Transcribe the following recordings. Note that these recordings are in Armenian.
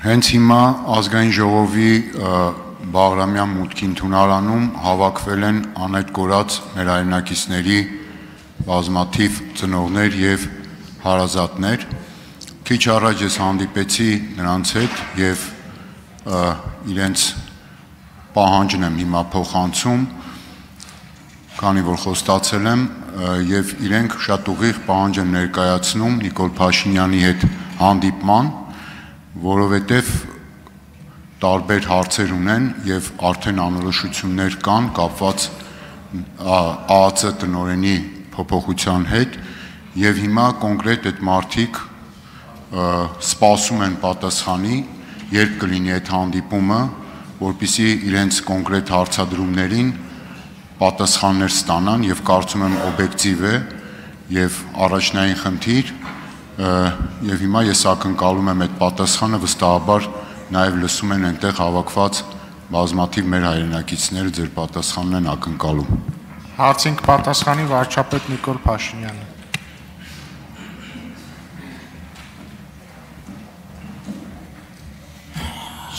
Հենց հիմա ազգային ժողովի Բաղրամյան մուտքի ընդունարանում հավաքվել են անհետ կորած մեր հայրենակիցների բազմաթիվ ծնողներ եւ հարազատներ։ Քիչ առաջ ես հանդիպեցի նրանց հետ եւ իրենց պահանջն եմ հիմա փոխանցում, քանի որ խոստացել եմ եւ իրենք շատ ուղիղ պահանջ են ներկայացնում Նիկոլ Փաշինյանի հետ հանդիպման, որովհետեւ տարբեր հարցեր ունեն եւ արդեն անորոշություններ կան կապված ԱԱՑ տնօրենի փոփոխության հետ եւ հիմա կոնկրետ այդ մարդիկ սպասում են պատասխանի, երբ կլինի այդ հանդիպումը, որպեսզի իրենց կոնկրետ հարցադրումներին պատասխաններ ստանան եւ կարծում եմ օբյեկտիվ է եւ առաջնային խնդիր եւ հիմա ես ակնկալում եմ այդ պատասխանը վստահաբար նաեւ լսում են այնտեղ հավաքված բազմաթիվ մեր հայրենակիցները ձեր պատասխանն են ակնկալում։ Հարցին կպատասխանի վարչապետ Նիկոլ Փաշինյանը։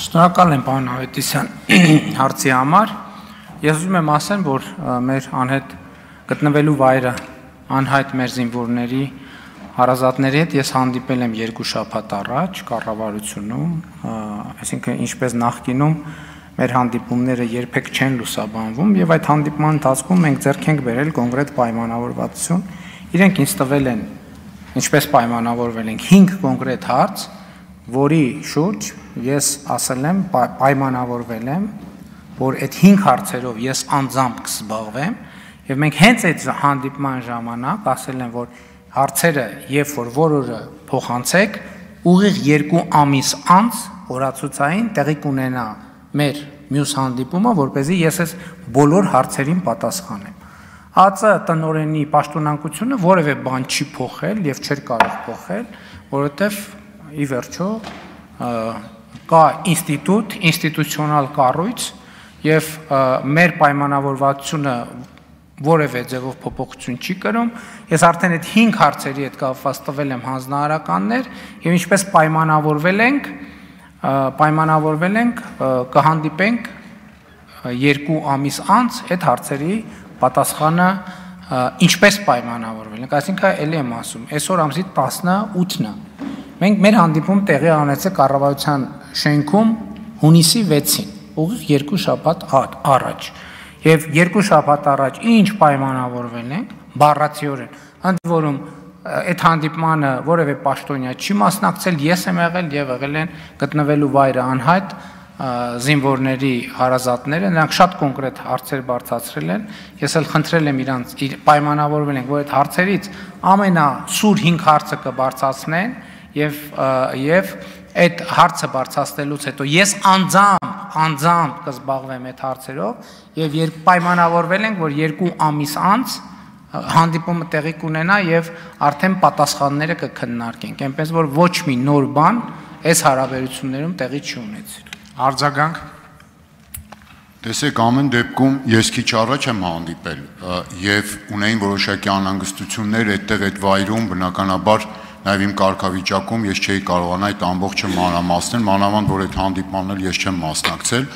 Շնորհակալ եմ պարոն Ավետիսյան հարցի համար։ Ես ուզում եմ ասեմ, որ մեր անհետ գտնվելու վայրը անհայտ մեր զինվորների հարազատների հետ ես հանդիպել եմ 2 շաբաթ առաջ կառավարությունում, այսինքն ինչպես նախկինում մեր հանդիպումները երբեք չեն լուսաբանվում եւ այդ հանդիպման ընթացքում մենք ձեռք ենք բերել կոնկրետ պայմանավորվածություն։ Իրենք ինձ տվել են, ինչպես պայմանավորվել ենք 5 կոնկրետ հարց, որի շուրջ ես ասել եմ, պայմանավորվել եմ, որ այդ 5 հարցերով ես անձամբ կզբաղվեմ եւ մենք հենց այդ հանդիպման ժամանակ ասել եմ, որ հարցերը երբ որ որը փոխանցեք, ուղիղ 2 ամիս անց օրացուցային տեղի կունենա մեր մյուս հանդիպումը, որպեսզի ես այս բոլոր հարցերին պատասխանեմ։ ԱԱՑ տնօրենի պաշտոնանկությունը որևէ բան չի փոխել եւ չէր կարող փոխել, որովհետեւ ի վերջո կա ինստիտուտ, ինստիտուցիոնալ կառույց եւ մեր պայմանավորվածությունը որևէ ձևով փոփոխություն չի կրում։ Ես արդեն այդ 5 հարցերի հետ կապված տվել եմ հանձնարարականներ եւ ինչպես պայմանավորվել ենք կհանդիպենք 2 ամիս անց այդ հարցերի պատասխանը ինչպես պայմանավորվել ենք, այսինքն ելի եմ ասում, այսօր ամսի 18-ն է։ Մենք մեր հանդիպում տեղի ունեցել կառավարության շենքում հունիսի 6-ին, ուղիղ 2 շաբաթ առաջ։ Եվ 2 շաբաթ առաջ ինչ պայմանավորվել ենք, բառացիորեն, ընդ որում այդ հանդիպմանը որևէ պաշտոնյա չի մասնակցել, ես եմ եղել եւ եղել են գտնվելու վայրը անհայտ զինվորների հարազատները, նրանք շատ կոնկրետ հարցեր բարձրացրել են, ես էլ խնդրել եմ իրանց պայմանավորվել ենք, որ այդ հարցերից ամենասուր 5 հարցը կբարձրացնեն եւ այդ հարցը բարձրացնելուց հետո ես անձամբ կզբաղվեմ այդ հարցերով եւ երբ պայմանավորվել ենք, որ 2 ամիս անց հանդիպումը տեղի կունենա եւ արդեն պատասխանները կքննարկենք, այնպես որ ոչ մի նոր բան այս հարաբերություններում տեղի չի ունեցել։ Արձագանք։ Տեսեք, ամեն դեպքում ես քիչ առաջ եմ հանդիպել եւ ունեին որոշակի անհանգստություններ այդտեղ այդ վայրում, բնականաբար Նաև իմ կարգավիճակում ես չէի կարողանա այդ ամբողջը մանրամասնել, մանավանդ որ այդ հանդիպմանն էլ ես չեմ մասնակցել,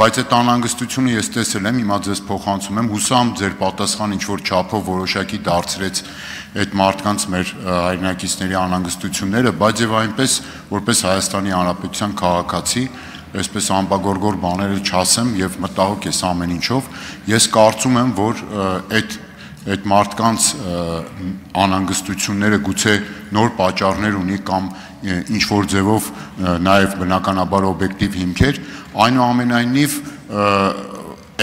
բայց այդ անհանգստությունը ես տեսել եմ, հիմա ձեզ փոխանցում եմ, հուսամ ձեր պատասխանը ինչ որ չափով որոշակի դարձրեց այդ մարդկանց մեր հայրենակիցների անհանգստությունները, բայց եւ այնպես որպես Հայաստանի Հանրապետության քաղաքացի, այսպես ամբագորգոր բաները չասեմ եւ մտահոգ ես ամեն ինչով, ես կարծում եմ, որ այդ մարդկանց անհանգստությունները գուցե նոր պատճառներ ունի կամ ինչ որ ձևով նաև բնականաբար օբյեկտիվ հիմքեր, այնուամենայնիվ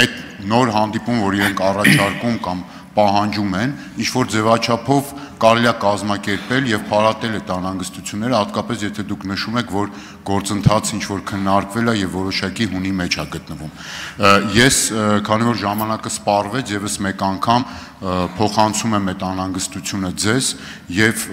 այդ նոր հանդիպում, որ իրենք առաջարկում կամ պահանջում են, ինչ որ ձևաչափով կարելի է կազմակերպել եւ փարատել այդ անհանգստությունները, հատկապես եթե դուք նշում եք, որ գործընթացը ինչ որ քննարկվել է եւ որոշակի հունի մեջ է գտնվում։ Ես, քանի որ ժամանակը սպառվեց, եւս մեկ անգամ փոխանցում եմ այդ անհանգստությունը ձեզ եւ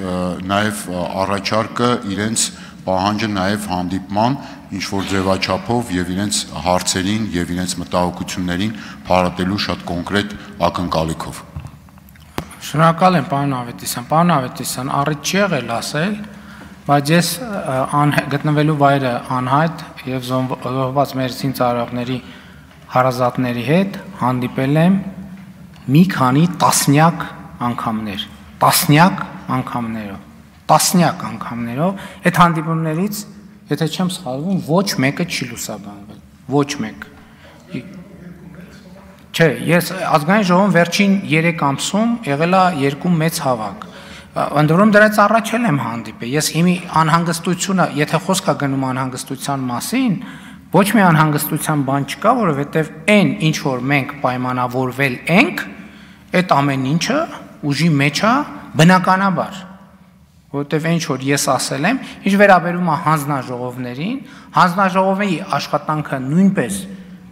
նաեւ առաջարկը իրենց պահանջը նաեւ հանդիպման ինչ որ ձևաչափով եւ իրենց հարցերին եւ իրենց մտահոգություններին փարատելու շատ կոնկրետ ակնկալիքով։ Շնորհակալ եմ, պարոն Ավետիսյան։ Պարոն Ավետիսյան, առիթ չի եղել ասել, Բայց ես գտնվելու վայրը անհայտ եւ զոհված մեր զինծառայողների հարազատների հետ հանդիպել եմ մի քանի տասնյակ անգամներով, այդ հանդիպումներից, եթե չեմ սխալվում, ոչ մեկը չի լուսաբանվել, ոչ մեկ։ Չէ, ես ազգային ժողովում վերջին 3 ամսում եղել է 2 մեծ հավաք։ Ընդորում դրանից առաջ եմ հանդիպել։ Ես հիմի անհանգստությունը, եթե խոսք է գնում անհանգստության մասին, ոչ մի անհանգստության բան չկա, որովհետև այն ինչ որ մենք պայմանավորվել ենք, այդ ամեն ինչը ուժի մեջ է բնականաբար, որովհետև ինչ որ ես ասել եմ, ինչ վերաբերում է հանձնաժողովներին, հանձնաժողովի աշխատանքը նույնպես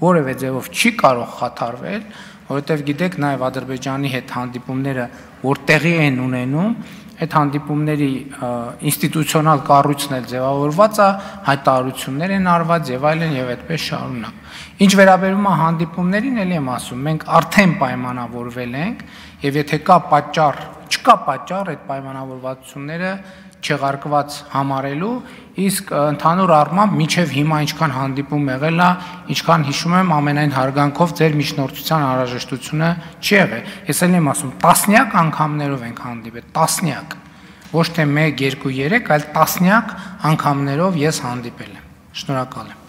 որևէ ձևով չի կարող խաթարվել, որովհետև գիտեք նաև Ադրբեջանի հետ հանդիպումները, որ տեղի են ունենում, այդ հանդիպումների ինստիտուցիոնալ կառույցն էլ ձևավորված է, հայտարարություններ են արված եւ այլն եւ այդպես շարունակ։ Ինչ վերաբերում է հանդիպումներին, ելի եմ ասում, մենք արդեն պայմանավորվել ենք եւ եթե չկա պատճառ այդ պայմանավորվածությունները չեղարկված համարելու, իսկ ընդհանուր առմամբ մինչև հիմա ինչքան հանդիպում եղել է, ինչքան հիշում եմ, ամենայն հարգանքով ձեր միջնորդության անհրաժեշտությունը չի եղել։ Ես էլ եմ ասում, տասնյակ անգամներով ենք հանդիպել, տասնյակ, ոչ թե 1, 2, 3, այլ տասնյակ անգամներով ես հանդիպել եմ։ Շնորհակալ եմ։